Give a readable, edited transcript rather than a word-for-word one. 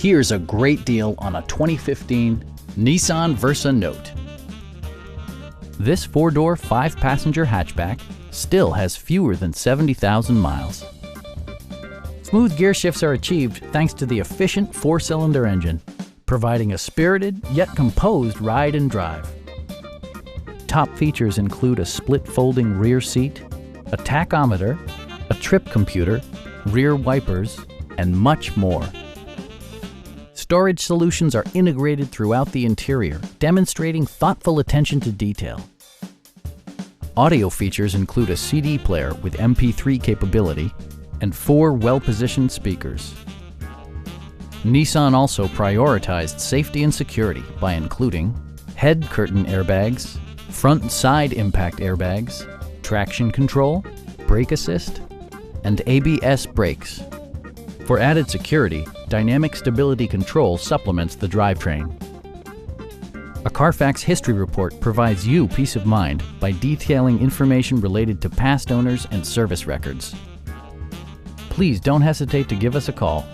Here's a great deal on a 2015 Nissan Versa Note. This four-door, five-passenger hatchback still has fewer than 70,000 miles. Smooth gear shifts are achieved thanks to the efficient four-cylinder engine, providing a spirited yet composed ride and drive. Top features include a split folding rear seat, a tachometer, a trip computer, rear wipers, and much more. Storage solutions are integrated throughout the interior, demonstrating thoughtful attention to detail. Audio features include a CD player with MP3 capability and 4 well-positioned speakers. Nissan also prioritized safety and security by including head curtain airbags, front and side impact airbags, traction control, brake assist, and ABS brakes. For added security, dynamic stability control supplements the drivetrain. A Carfax history report provides you peace of mind by detailing information related to past owners and service records. Please don't hesitate to give us a call.